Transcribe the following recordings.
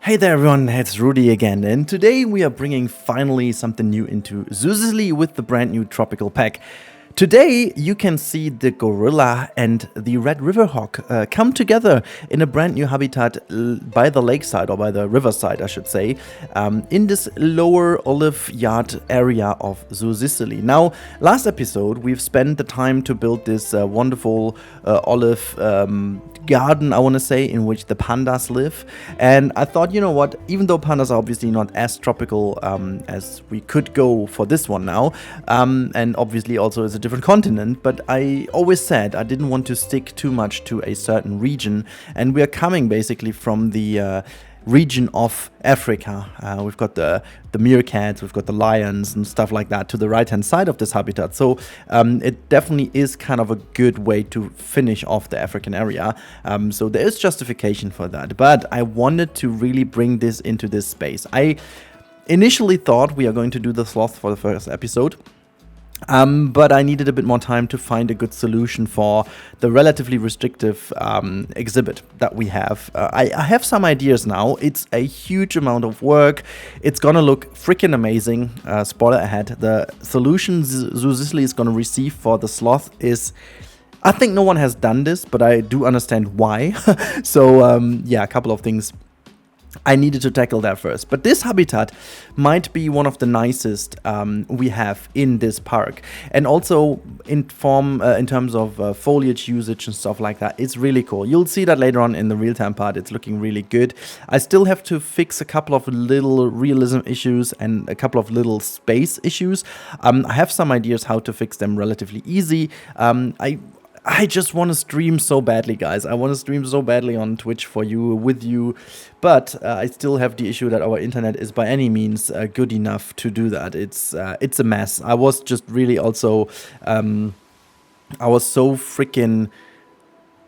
Hey there everyone, it's Rudi again, and today we are bringing finally something new into Zoo Sicily with the brand new tropical pack. Today you can see the gorilla and the red river hawk come together in a brand new habitat by the lakeside, or by the riverside I should say, in this lower olive yard area of Zoo Sicily. Now, last episode we've spent the time to build this wonderful olive garden, I want to say, in which the pandas live. And I thought, you know what, even though pandas are obviously not as tropical as we could go for this one now, and obviously also it's a different continent, but I always said I didn't want to stick too much to a certain region, and we are coming basically from the region of Africa. We've got the meerkats, we've got the lions and stuff like that to the right hand side of this habitat, so it definitely is kind of a good way to finish off the African area, so there is justification for that, but I wanted to really bring this into this space. I initially thought we are going to do the sloth for the first episode, but I needed a bit more time to find a good solution for the relatively restrictive exhibit that we have. I have some ideas now. It's a huge amount of work. It's gonna look freaking amazing. Spoiler ahead, the solution Zoo Sicily is gonna receive for the sloth is, I think no one has done this, but I do understand why. So yeah, a couple of things I needed to tackle that first. But this habitat might be one of the nicest we have in this park. And also in terms of foliage usage and stuff like that, it's really cool. You'll see that later on in the real-time part. It's looking really good. I still have to fix a couple of little realism issues and a couple of little space issues. I have some ideas how to fix them relatively easy. I just want to stream so badly, guys. I want to stream so badly on Twitch for you, with you. But I still have the issue that our internet is by any means good enough to do that. It's a mess. I was just really also, I was so freaking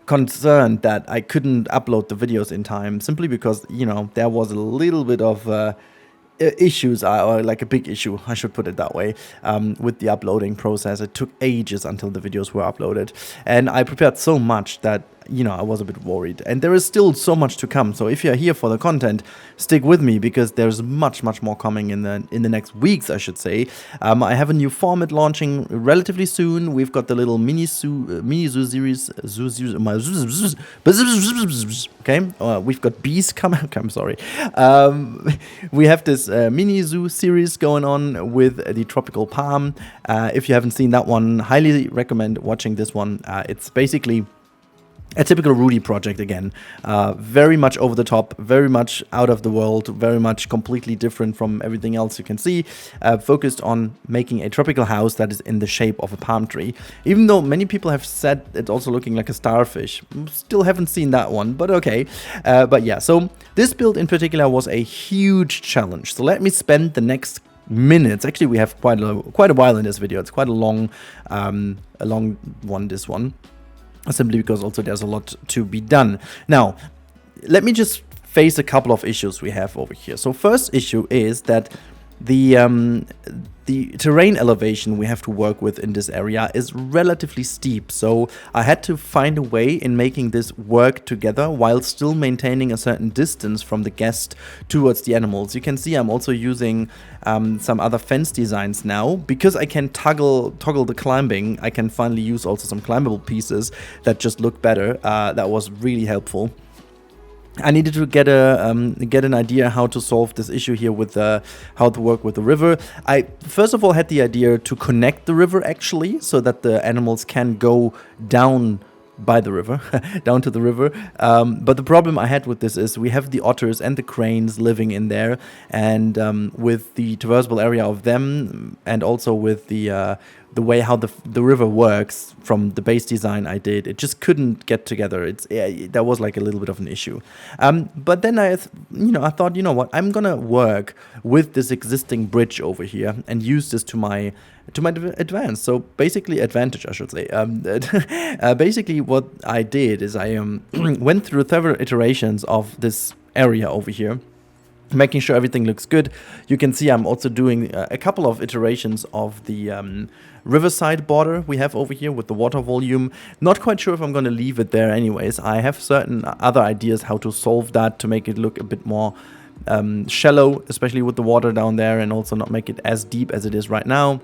concerned that I couldn't upload the videos in time, simply because, you know, there was a little bit of issues, or like a big issue, I should put it that way, with the uploading process. It took ages until the videos were uploaded, and I prepared so much that, you know, I was a bit worried. And there is still so much to come, so if you're here for the content, stick with me, because there's much more coming in the next weeks, I should say. I have a new format launching relatively soon. We've got the little mini zoo series, okay. We've got bees coming. Okay, I'm sorry. We have this mini zoo series going on with the tropical palm. If you haven't seen that one, highly recommend watching this one. It's basically a typical Rudi project again, very much over the top, very much out of the world, very much completely different from everything else you can see, focused on making a tropical house that is in the shape of a palm tree. Even though many people have said it's also looking like a starfish, still haven't seen that one, but okay. But yeah, so this build in particular was a huge challenge. So let me spend the next minutes. Actually, we have quite a while in this video. It's quite a long one, this one. Simply because also there's a lot to be done. Now, let me just face a couple of issues we have over here. So first issue is that the terrain elevation we have to work with in this area is relatively steep, so I had to find a way in making this work together while still maintaining a certain distance from the guest towards the animals. You can see I'm also using some other fence designs now, because I can toggle the climbing. I can finally use also some climbable pieces that just look better. That was really helpful. I needed to get an idea how to solve this issue here with how to work with the river. I first of all had the idea to connect the river actually, so that the animals can go down by the river, down to the river. But the problem I had with this is we have the otters and the cranes living in there, and with the traversable area of them, and also with the way how the river works from the base design I did, it just couldn't get together. That was like a little bit of an issue. But then I thought, you know what, I'm gonna work with this existing bridge over here and use this to my advantage. So basically, advantage, I should say. Basically, what I did is I went through several iterations of this area over here, making sure everything looks good. You can see I'm also doing a couple of iterations of the riverside border we have over here with the water volume. Not quite sure if I'm going to leave it there anyways. I have certain other ideas how to solve that to make it look a bit more shallow, especially with the water down there, and also not make it as deep as it is right now.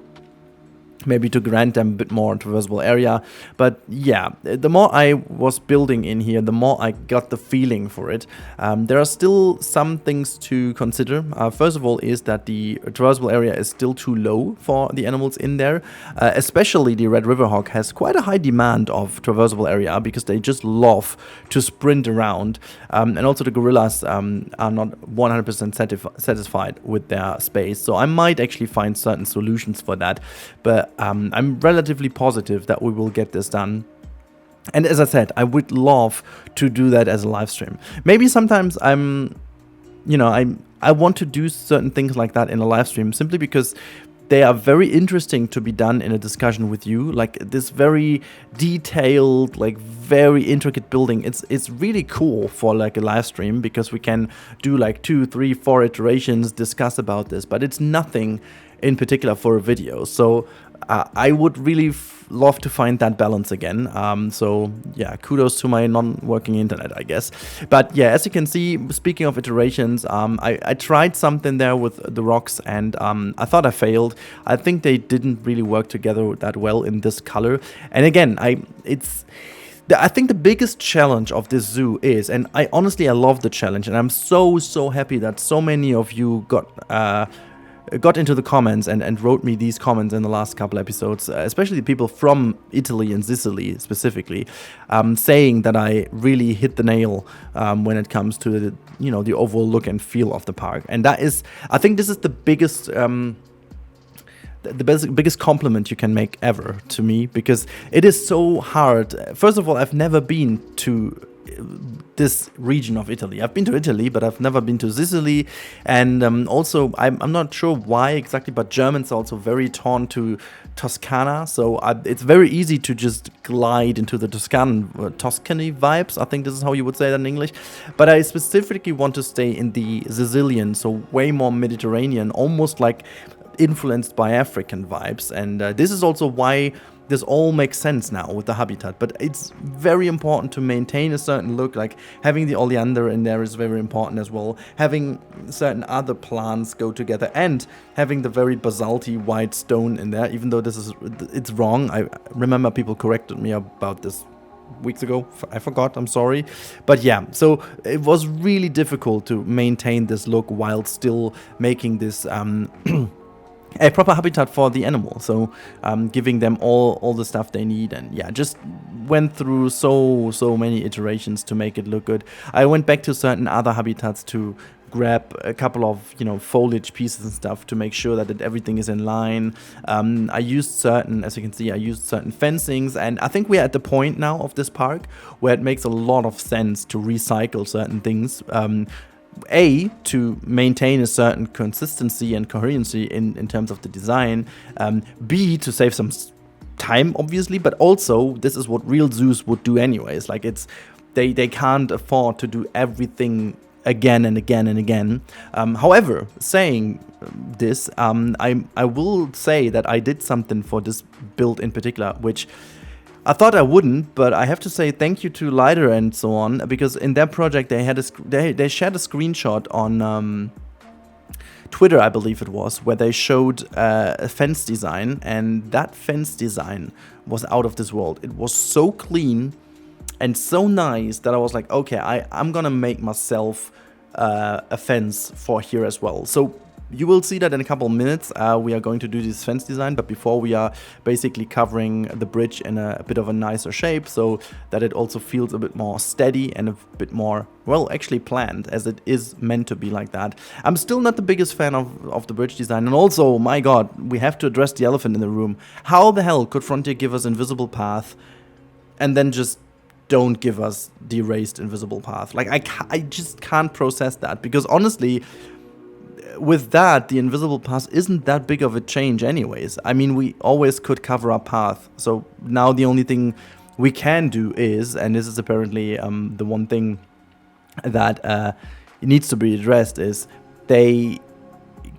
Maybe to grant them a bit more traversable area. But yeah, the more I was building in here, the more I got the feeling for it. There are still some things to consider. First of all is that the traversable area is still too low for the animals in there. Especially the red riverhawk has quite a high demand of traversable area because they just love to sprint around. And also the gorillas are not 100% satisfied with their space. So I might actually find certain solutions for that. But I'm relatively positive that we will get this done. And as I said, I would love to do that as a live stream. Maybe sometimes I want to do certain things like that in a live stream simply because they are very interesting to be done in a discussion with you. Like this very detailed, like very intricate building. It's really cool for like a live stream because we can do like 2, 3, 4 iterations, discuss about this, but it's nothing in particular for a video. So I would really love to find that balance again. So yeah, kudos to my non-working internet, I guess. But yeah, as you can see, speaking of iterations, I tried something there with the rocks, and I thought I failed. I think they didn't really work together that well in this color. And again, I think the biggest challenge of this zoo is, and I love the challenge, and I'm so happy that so many of you got into the comments and wrote me these comments in the last couple episodes, especially the people from Italy and Sicily specifically, saying that I really hit the nail when it comes to the overall look and feel of the park. And that is, I think this is the biggest biggest compliment you can make ever to me, because it is so hard. First of all, I've never been to this region of Italy. I've been to Italy, but I've never been to Sicily. And also, I'm not sure why exactly, but Germans are also very torn to Toscana. So it's very easy to just glide into the Tuscany vibes. I think this is how you would say that in English. But I specifically want to stay in the Sicilian, so way more Mediterranean, almost like influenced by African vibes. And this is also why this all makes sense now with the habitat. But it's very important to maintain a certain look, like having the oleander in there is very important as well, having certain other plants go together, and having the very basalty white stone in there, even though it's wrong. I remember people corrected me about this weeks ago. I forgot, I'm sorry. But yeah, so it was really difficult to maintain this look while still making this a proper habitat for the animal, so giving them all the stuff they need. And yeah, just went through so many iterations to make it look good. I went back to certain other habitats to grab a couple of foliage pieces and stuff to make sure that everything is in line. I used certain, as you can see, certain fencings, and I think we're at the point now of this park where it makes a lot of sense to recycle certain things. A, to maintain a certain consistency and coherency in terms of the design. B, to save some time, obviously, but also this is what real zoos would do anyways. Like they can't afford to do everything again and again and again. However, saying this, I will say that I did something for this build in particular, which I thought I wouldn't, but I have to say thank you to Lider and so on, because in their project they had they shared a screenshot on Twitter, I believe it was, where they showed a fence design, and that fence design was out of this world. It was so clean and so nice that I was like, okay, I'm gonna make myself a fence for here as well. So you will see that in a couple of minutes. We are going to do this fence design, but before we are basically covering the bridge in a bit of a nicer shape, so that it also feels a bit more steady and a bit more, well, actually planned, as it is meant to be like that. I'm still not the biggest fan of the bridge design, and also, my god, we have to address the elephant in the room. How the hell could Frontier give us invisible path and then just don't give us the erased invisible path? Like, I just can't process that, because honestly, with that, the invisible path isn't that big of a change anyways. I mean, we always could cover our path, so now the only thing we can do is, and this is apparently the one thing that needs to be addressed, is they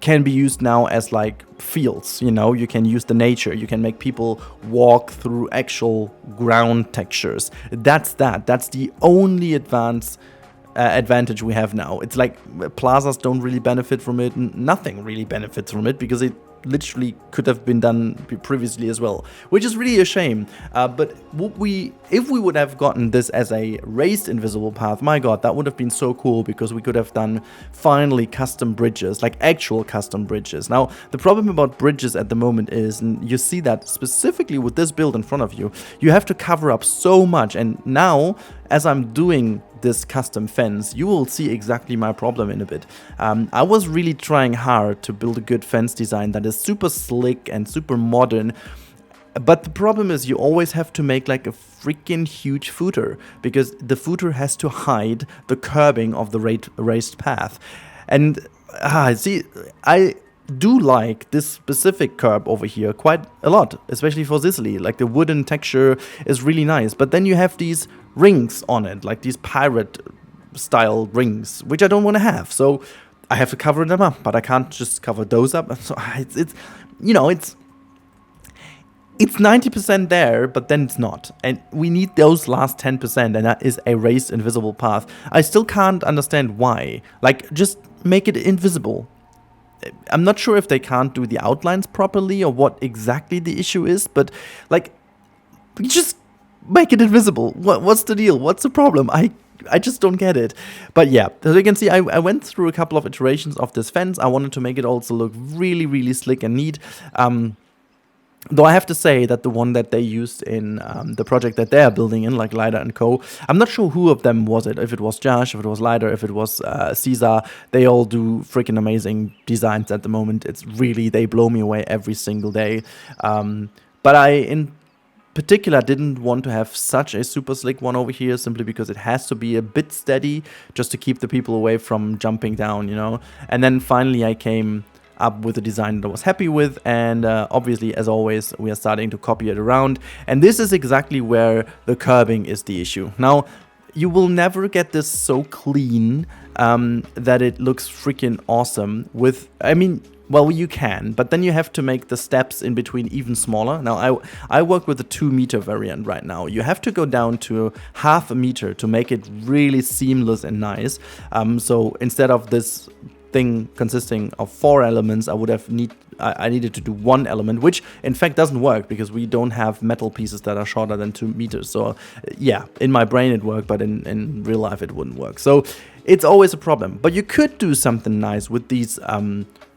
can be used now as like fields. You can use the nature, you can make people walk through actual ground textures. That's the only advance advantage we have now. It's like plazas don't really benefit from it. Nothing really benefits from it because it literally could have been done previously as well, which is really a shame. But if we would have gotten this as a raised invisible path, my god, that would have been so cool, because we could have done finally custom bridges, like actual custom bridges. Now, the problem about bridges at the moment is, and you see that specifically with this build in front of you, you have to cover up so much. And now, as I'm doing this custom fence, you will see exactly my problem in a bit. I was really trying hard to build a good fence design that is super slick and super modern, but the problem is you always have to make like a freaking huge footer, because the footer has to hide the curbing of the raised path. And see, I do like this specific curb over here quite a lot, especially for Sicily. Like, the wooden texture is really nice, but then you have these rings on it, like these pirate style rings, which I don't want to have, so I have to cover them up, but I can't just cover those up. So it's 90% there, but then it's not, and we need those last 10%, and that is a raised invisible path. I still can't understand why. Like, just make it invisible. I'm not sure if they can't do the outlines properly or what exactly the issue is, but like, just make it invisible. What's the deal? What's the problem? I just don't get it. But yeah, as you can see, I went through a couple of iterations of this fence. I wanted to make it also look really, really slick and neat. Though I have to say that the one that they used in the project that they are building in, like Lider and Co., I'm not sure who of them was it. If it was Josh, if it was Lider, if it was Caesar, they all do freaking amazing designs at the moment. It's really, they blow me away every single day. But I, in particular, didn't want to have such a super slick one over here, simply because it has to be a bit steady just to keep the people away from jumping down, you know. And then finally I came up with a design that I was happy with, and obviously, as always, we are starting to copy it around, and this is exactly where the curbing is the issue. Now, you will never get this so clean that it looks freaking awesome with, I mean, well, you can, but then you have to make the steps in between even smaller. Now, I work with a 2 meter variant right now. You have to go down to 0.5 meter to make it really seamless and nice. So instead of this thing consisting of 4 elements, I needed to do 1 element, which in fact doesn't work because we don't have metal pieces that are shorter than 2 meters. So yeah, in my brain it worked, but in real life it wouldn't work. So it's always a problem. But you could do something nice with these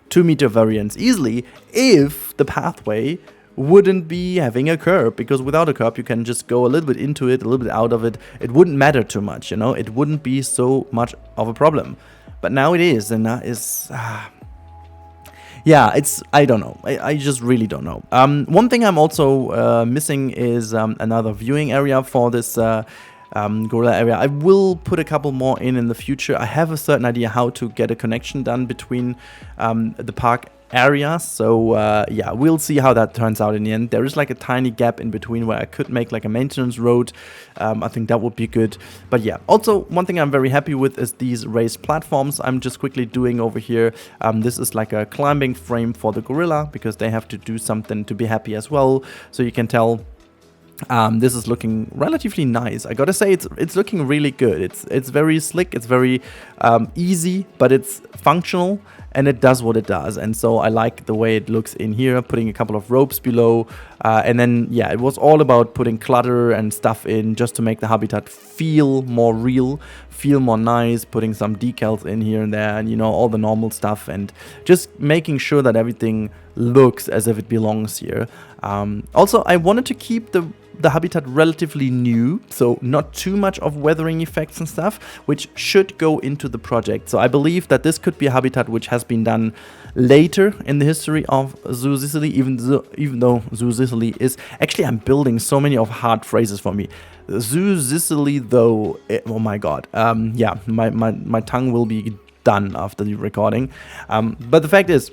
2 meter variants easily if the pathway wouldn't be having a curb, because without a curb you can just go a little bit into it, a little bit out of it. It wouldn't matter too much, you know, it wouldn't be so much of a problem. But now it is, and that is, yeah, it's, I don't know, I just really don't know. One thing I'm also missing is another viewing area for this gorilla area. I will put a couple more in the future. I have a certain idea how to get a connection done between the park areas, so yeah, we'll see how that turns out in the end. There is like a tiny gap in between where I could make like a maintenance road. I think that would be good. But yeah, also one thing I'm very happy with is these raised platforms I'm just quickly doing over here. This is like a climbing frame for the gorilla, because they have to do something to be happy as well. So you can tell this is looking relatively nice. I gotta say, it's looking really good. It's very slick, it's very easy, but it's functional and it does what it does. And so I like the way it looks in here, putting a couple of ropes below. And then, yeah, it was all about putting clutter and stuff in just to make the habitat feel more real, feel more nice, putting some decals in here and there, and, you know, all the normal stuff, and just making sure that everything looks as if it belongs here. Also, I wanted to keep the habitat relatively new, so not too much of weathering effects and stuff, which should go into the project. So I believe that this could be a habitat which has been done later in the history of Zoo Sicily, even though Zoo Sicily is... Actually, I'm building so many of hard phrases for me. Zoo Sicily, though... oh my god. Yeah, my tongue will be done after the recording. But the fact is,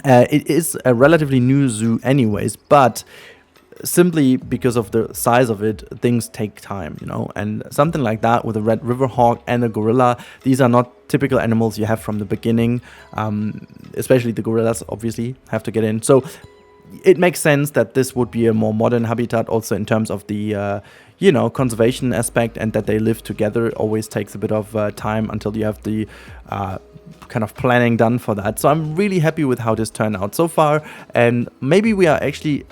it is a relatively new zoo anyways, but simply because of the size of it, things take time, you know. And something like that with a red river hawk and a gorilla, these are not typical animals you have from the beginning. Especially the gorillas obviously have to get in. So it makes sense that this would be a more modern habitat, also in terms of the you know, conservation aspect, and that they live together always takes a bit of time until you have the kind of planning done for that. So I'm really happy with how this turned out so far, and maybe we are actually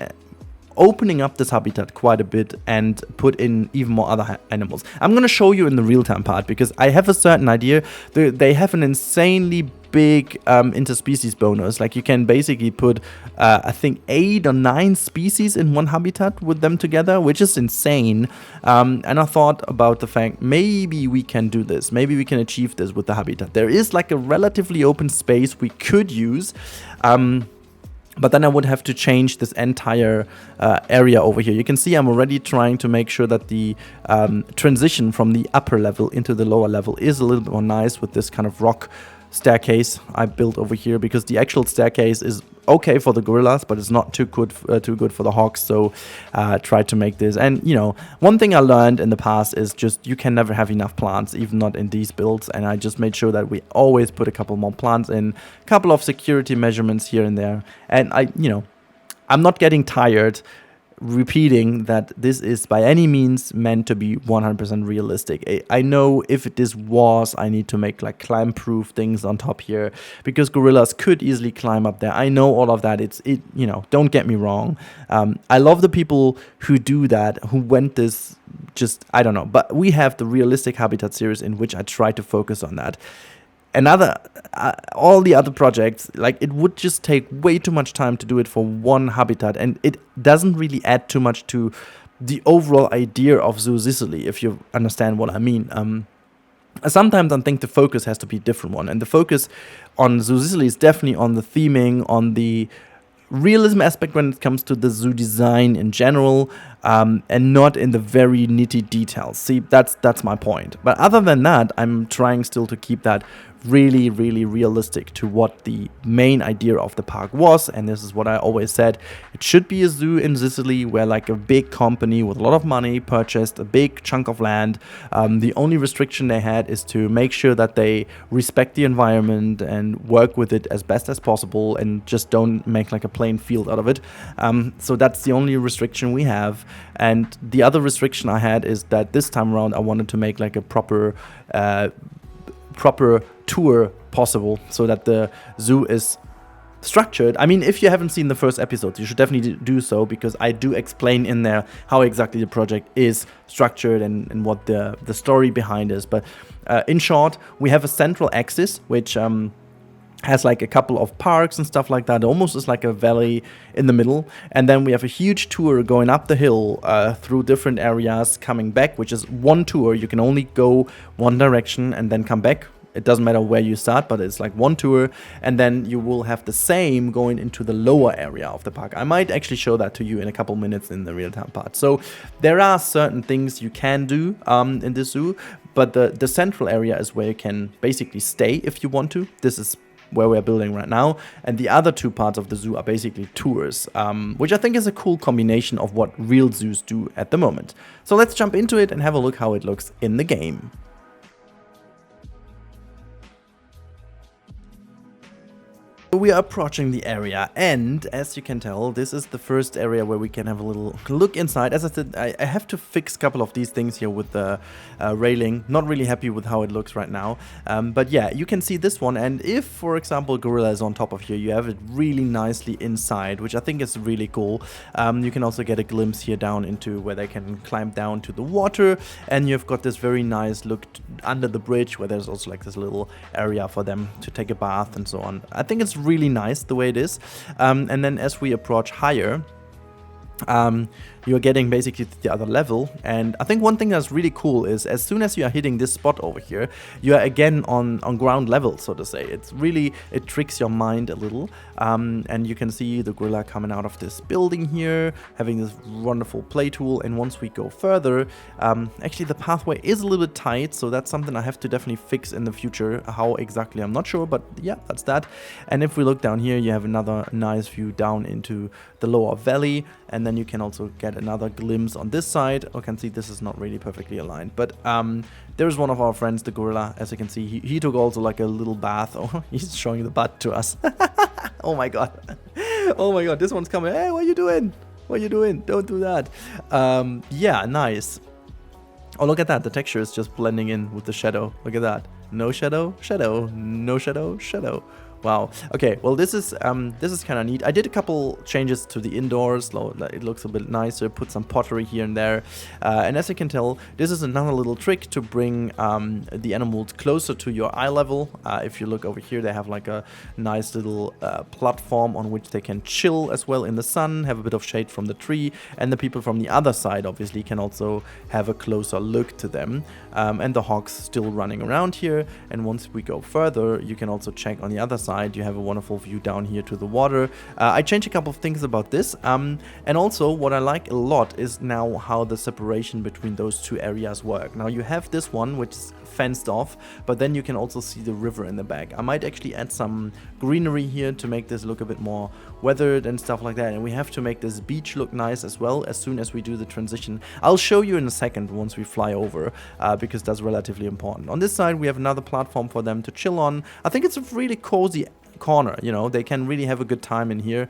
opening up this habitat quite a bit and put in even more other animals. I'm going to show you in the real-time part, because I have a certain idea. They have an insanely big interspecies bonus. Like, you can basically put I think 8 or 9 species in one habitat with them together, which is insane. And I thought about the fact maybe we can do this, maybe we can achieve this with the habitat. There is like a relatively open space we could use, but then I would have to change this entire area over here. You can see I'm already trying to make sure that the transition from the upper level into the lower level is a little bit more nice with this kind of rock staircase I built over here, because the actual staircase is okay for the gorillas, but it's not too good for the hogs. So try to make this. And you know, one thing I learned in the past is just you can never have enough plants, even not in these builds. And I just made sure that we always put a couple more plants in, a couple of security measurements here and there. And I'm not getting tired repeating that this is by any means meant to be 100% realistic. I know if this was, I need to make like climb proof things on top here, because gorillas could easily climb up there. I know all of that. You know, don't get me wrong. I love the people who do that, who went this, just, I don't know. But we have the realistic habitat series in which I try to focus on that. All the other projects, like, it would just take way too much time to do it for one habitat, and it doesn't really add too much to the overall idea of Zoo Sicily, if you understand what I mean. Sometimes I think the focus has to be a different one, and the focus on Zoo Sicily is definitely on the theming, on the realism aspect when it comes to the zoo design in general, and not in the very nitty details. See, that's my point. But other than that, I'm trying still to keep that really, really realistic to what the main idea of the park was. And this is what I always said: it should be a zoo in Sicily where like a big company with a lot of money purchased a big chunk of land. The only restriction they had is to make sure that they respect the environment and work with it as best as possible, and just don't make like a plain field out of it. So that's the only restriction we have. And the other restriction I had is that this time around I wanted to make like a proper tour possible, so that the zoo is structured. I mean, if you haven't seen the first episode, you should definitely do so, because I do explain in there how exactly the project is structured and what the story behind is. But in short, we have a central axis which has like a couple of parks and stuff like that. It almost is like a valley in the middle. And then we have a huge tour going up the hill through different areas, coming back, which is one tour. You can only go one direction and then come back. It doesn't matter where you start, but it's like one tour. And then you will have the same going into the lower area of the park. I might actually show that to you in a couple minutes in the real-time part. So there are certain things you can do in this zoo, but the central area is where you can basically stay if you want to. This is where we're building right now, and the other two parts of the zoo are basically tours, which I think is a cool combination of what real zoos do at the moment. So let's jump into it and have a look how it looks in the game. We are approaching the area, and as you can tell, this is the first area where we can have a little look inside. As I said, I have to fix a couple of these things here with the railing. Not really happy with how it looks right now, but yeah, you can see this one. And if, for example, gorilla is on top of here, you have it really nicely inside, which I think is really cool. You can also get a glimpse here down into where they can climb down to the water, and you've got this very nice look under the bridge where there's also like this little area for them to take a bath and so on. I think it's really nice the way it is. And then as we approach higher, you're getting basically to the other level. And I think one thing that's really cool is as soon as you are hitting this spot over here, you are again on ground level, so to say. It's really, it tricks your mind a little. And you can see the gorilla coming out of this building here, having this wonderful play tool. And once we go further, actually the pathway is a little bit tight, so that's something I have to definitely fix in the future. How exactly, I'm not sure, but yeah, that's that. And if we look down here, you have another nice view down into the lower valley, and then you can also get another glimpse on this side. You can see this is not really perfectly aligned, but there's one of our friends, the gorilla. As you can see, he took also like a little bath. Oh, he's showing the butt to us. Oh my god. Oh my god, this one's coming. Hey, what are you doing? What are you doing? Don't do that. Yeah, nice. Oh, look at that. The texture is just blending in with the shadow. Look at that. No shadow, shadow, no shadow, shadow. Wow. Okay, well, this is kind of neat. I did a couple changes to the indoors. It looks a bit nicer. Put some pottery here and there. And as you can tell, this is another little trick to bring the animals closer to your eye level. If you look over here, they have like a nice little platform on which they can chill as well in the sun, have a bit of shade from the tree. And the people from the other side, obviously, can also have a closer look to them. And the hawks still running around here. And once we go further, you can also check on the other side. You have a wonderful view down here to the water. I changed a couple of things about this. And also what I like a lot is now how the separation between those two areas work. Now you have this one which is fenced off, but then you can also see the river in the back. I might actually add some greenery here to make this look a bit more weathered and stuff like that. And we have to make this beach look nice as well as soon as we do the transition. I'll show you in a second once we fly over, because that's relatively important. On this side, we have another platform for them to chill on. I think it's a really cozy corner, you know, they can really have a good time in here.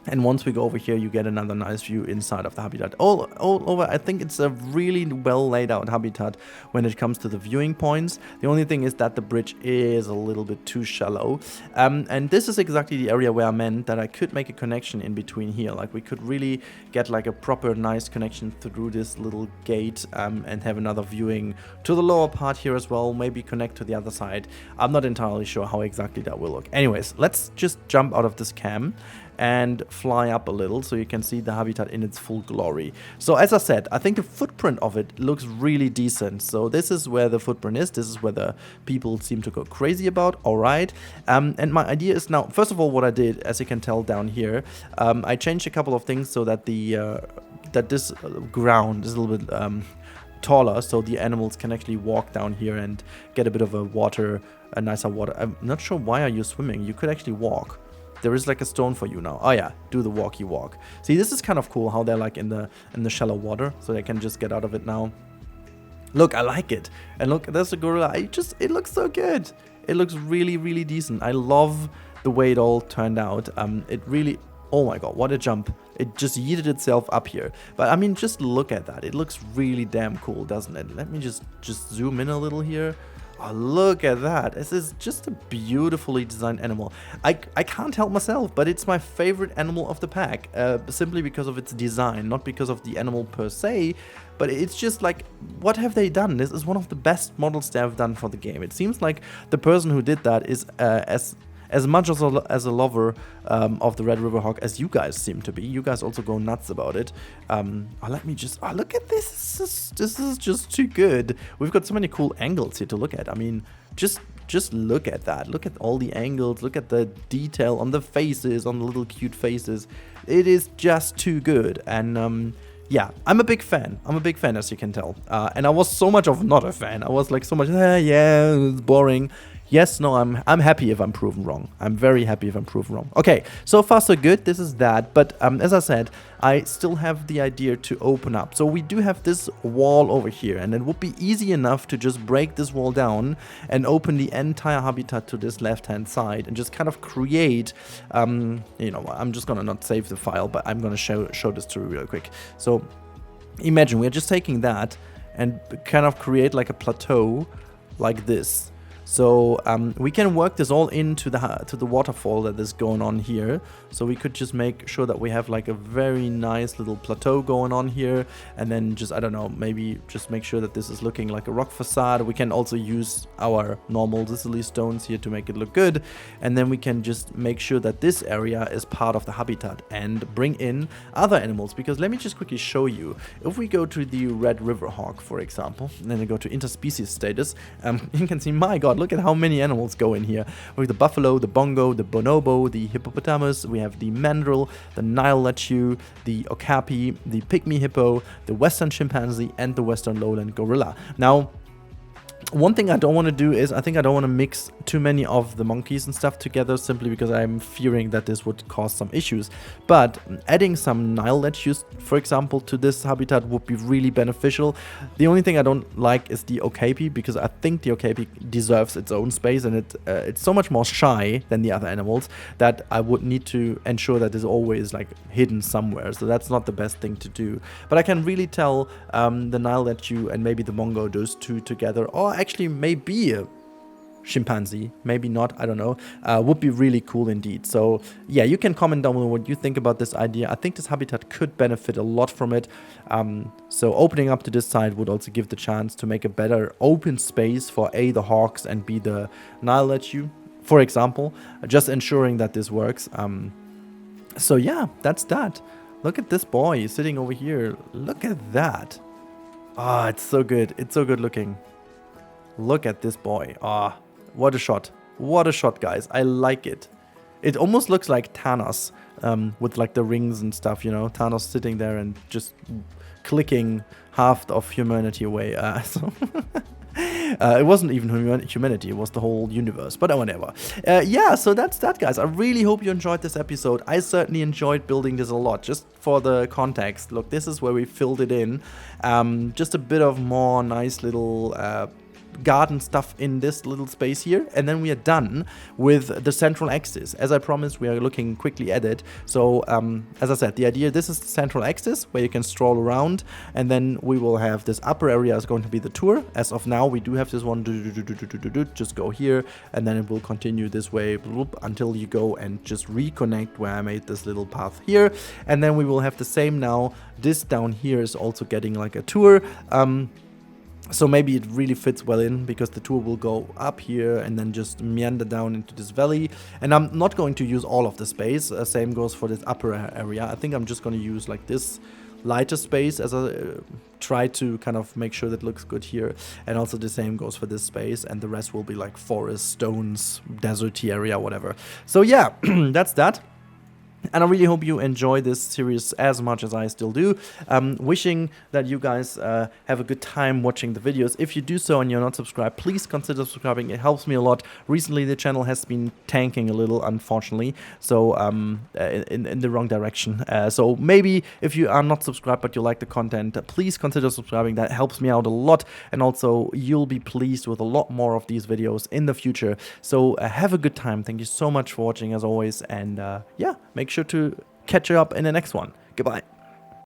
And once we go over here, you get another nice view inside of the habitat. All over, I think it's a really well laid out habitat when it comes to the viewing points. The only thing is that the bridge is a little bit too shallow. And this is exactly the area where I meant that I could make a connection in between here. Like we could really get like a proper nice connection through this little gate, and have another viewing to the lower part here as well. Maybe connect to the other side. I'm not entirely sure how exactly that will look. Anyways, let's just jump out of this cam and fly up a little so you can see the habitat in its full glory. So as I said, I think the footprint of it looks really decent. So this is where the footprint is. This is where the people seem to go crazy about. All right. And my idea is now, first of all, what I did, as you can tell down here, I changed a couple of things so that this ground is a little bit taller, so the animals can actually walk down here and get a bit of a nicer water. I'm not sure why are you swimming. You could actually walk. There is like a stone for you now. Oh yeah, do the walkie walk. See, this is kind of cool how they're like in the shallow water, so they can just get out of it now. Look, I like it. And look, there's a gorilla. It looks so good. It looks really, really decent. I love the way it all turned out. It really, oh my god, what a jump. It just yeeted itself up here. But I mean, just look at that. It looks really damn cool, doesn't it? Let me just zoom in a little here. Oh, look at that. This is just a beautifully designed animal. I can't help myself, but it's my favorite animal of the pack, simply because of its design, not because of the animal per se, but it's just like, what have they done? This is one of the best models they have done for the game. It seems like the person who did that is as much as a lover of the Red River Hawk as you guys seem to be. You guys also go nuts about it. Let me just... Oh, look at this. This is just too good. We've got so many cool angles here to look at. I mean, just look at that. Look at all the angles. Look at the detail on the faces, on the little cute faces. It is just too good. And... yeah, I'm a big fan. I'm a big fan, as you can tell. And I was so much of not a fan. I was like so much, yeah, it's boring. Yes, no, I'm happy if I'm proven wrong. I'm very happy if I'm proven wrong. Okay, so far so good. This is that. But as I said, I still have the idea to open up. So we do have this wall over here, and it would be easy enough to just break this wall down and open the entire habitat to this left-hand side and just kind of create, you know, I'm just gonna not save the file, but I'm gonna show this to you real quick. So imagine we're just taking that and kind of create like a plateau like this. So we can work this all into the waterfall that is going on here. So we could just make sure that we have like a very nice little plateau going on here, and then just, I don't know, maybe just make sure that this is looking like a rock facade. We can also use our normal Sicily stones here to make it look good, and then we can just make sure that this area is part of the habitat and bring in other animals. Because let me just quickly show you. If we go to the Red River Hawk, for example, and then we go to interspecies status, you can see, my god, look at how many animals go in here. We have the buffalo, the bongo, the bonobo, the hippopotamus, we have the mandrill, the Nile lechu, the okapi, the pygmy hippo, the western chimpanzee, and the western lowland gorilla. Now, One thing I don't want to do is, I think I don't want to mix too many of the monkeys and stuff together, simply because I'm fearing that this would cause some issues. But adding some Nile lettuce, for example, to this habitat would be really beneficial. The only thing I don't like is the okapi, because I think the okapi deserves its own space, and it's so much more shy than the other animals that I would need to ensure that it's always like hidden somewhere. So that's not the best thing to do. But I can really tell the Nile lettuce and maybe the mongo, those two together, or actually maybe a chimpanzee, maybe not, I don't know, would be really cool indeed. So yeah, you can comment down below what you think about this idea. I think this habitat could benefit a lot from it. So opening up to this side would also give the chance to make a better open space for A, the hawks, and B, the Nile lettuce, for example, just ensuring that this works. So yeah, that's that. Look at this boy sitting over here. Look at that. Ah, it's so good. It's so good looking. Look at this boy. Ah, what a shot. What a shot, guys. I like it. It almost looks like Thanos with like the rings and stuff, you know. Thanos sitting there and just clicking half of humanity away. It wasn't even humanity, it was the whole universe, but whatever. Yeah, so that's that, guys. I really hope you enjoyed this episode. I certainly enjoyed building this a lot. Just for the context, look, this is where we filled it in. Just a bit of more nice little garden stuff in this little space here, and then we are done with the central axis. As I promised, we are looking quickly at it. So as I said, the idea, this is the central axis where you can stroll around, and then we will have this upper area is going to be the tour. As of now, we do have this one, just go here, and then it will continue this way until you go and just reconnect where I made this little path here. And then we will have the same now. This down here is also getting like a tour. So maybe it really fits well in, because the tour will go up here and then just meander down into this valley. And I'm not going to use all of the space. Same goes for this upper area. I think I'm just going to use like this lighter space as I try to kind of make sure that looks good here. And also the same goes for this space, and the rest will be like forest, stones, deserty area, whatever. So yeah, that's that. And I really hope you enjoy this series as much as I still do. Wishing that you guys have a good time watching the videos. If you do so and you're not subscribed, please consider subscribing. It helps me a lot. Recently, the channel has been tanking a little, unfortunately. So in the wrong direction. So maybe if you are not subscribed but you like the content, please consider subscribing. That helps me out a lot. And also, you'll be pleased with a lot more of these videos in the future. So have a good time. Thank you so much for watching as always. And yeah, make sure to catch you up in the next one. Goodbye.